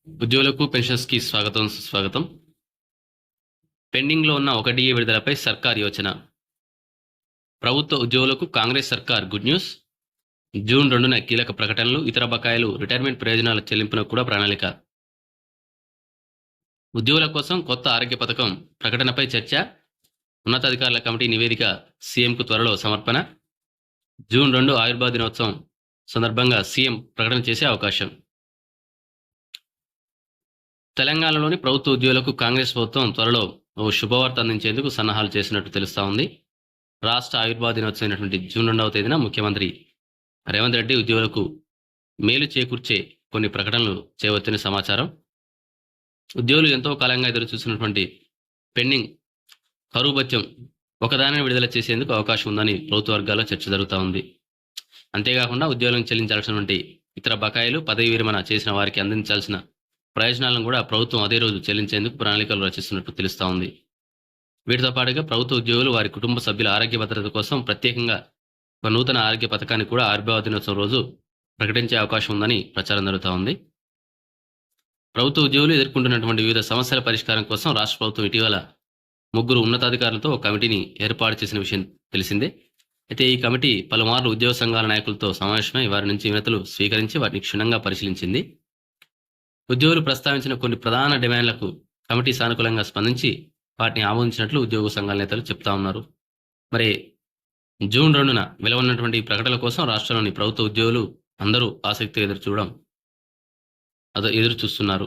ఉద్యోగులకు పెన్షన్స్కి స్వాగతం సుస్వాగతం. పెండింగ్లో ఉన్న ఒక డిఏ విడుదలపై సర్కార్ యోచన. ప్రభుత్వ ఉద్యోగులకు కాంగ్రెస్ సర్కార్ గుడ్ న్యూస్. జూన్ 2న కీలక ప్రకటనలు, ఇతర బకాయిలు, రిటైర్మెంట్ ప్రయోజనాల చెల్లింపునకు కూడా ప్రణాళిక. ఉద్యోగుల కోసం కొత్త ఆరోగ్య పథకం ప్రకటనపై చర్చ. ఉన్నతాధికారుల కమిటీ నివేదిక సీఎంకు త్వరలో సమర్పణ. జూన్ 2 ఆయుర్వేద దినోత్సవం సందర్భంగా సీఎం ప్రకటన చేసే అవకాశం. తెలంగాణలోని ప్రభుత్వ ఉద్యోగులకు కాంగ్రెస్ ప్రభుత్వం త్వరలో ఓ శుభవార్త అందించేందుకు సన్నాహాలు చేసినట్టు తెలుస్తా ఉంది. రాష్ట్ర ఆయుర్వేద దినోత్సవం అయినటువంటి జూన్ 2వ తేదీన ముఖ్యమంత్రి రేవంత్ రెడ్డి ఉద్యోగులకు మేలు చేకూర్చే కొన్ని ప్రకటనలు చేయవచ్చని సమాచారం. ఉద్యోగులు ఎంతో కాలంగా ఎదురు చూసినటువంటి పెండింగ్ కరువు భత్యం ఒకదానిని విడుదల చేసేందుకు అవకాశం ఉందని ప్రభుత్వ వర్గాల్లో చర్చ జరుగుతూ ఉంది. అంతేకాకుండా ఉద్యోగులను చెల్లించాల్సినటువంటి ఇతర బకాయిలు, పదవి విరమణ చేసిన వారికి అందించాల్సిన ప్రయోజనాలను కూడా ప్రభుత్వం అదే రోజు చెల్లించేందుకు ప్రణాళికలు రచిస్తున్నట్టు తెలుస్తూ ఉంది. వీటితో పాటుగా ప్రభుత్వ ఉద్యోగులు వారి కుటుంబ సభ్యుల ఆరోగ్య భద్రత కోసం ప్రత్యేకంగా ఒక నూతన ఆరోగ్య పథకాన్ని కూడా ఆయుర్వేద దినోత్సవం రోజు ప్రకటించే అవకాశం ఉందని ప్రచారం జరుగుతూ ఉంది. ప్రభుత్వ ఉద్యోగులు ఎదుర్కొంటున్నటువంటి వివిధ సమస్యల పరిష్కారం కోసం రాష్ట్ర ప్రభుత్వం ఇటీవల 3 ఉన్నతాధికారులతో ఒక కమిటీని ఏర్పాటు చేసిన విషయం తెలిసిందే. అయితే ఈ కమిటీ పలుమార్లు ఉద్యోగ సంఘాల నాయకులతో సమావేశమై వారి నుంచి వినతులు స్వీకరించి వాటిని క్షుణ్ణంగా పరిశీలించింది. ఉద్యోగులు ప్రస్తావించిన కొన్ని ప్రధాన డిమాండ్లకు కమిటీ సానుకూలంగా స్పందించి వాటిని ఆమోదించినట్లు ఉద్యోగ సంఘాల నేతలు చెప్తా ఉన్నారు. మరి జూన్ 2న వెలువడినటువంటి ప్రకటనల కోసం రాష్ట్రంలోని ప్రభుత్వ ఉద్యోగులు అందరూ ఆసక్తిగా ఎదురు చూస్తున్నారు.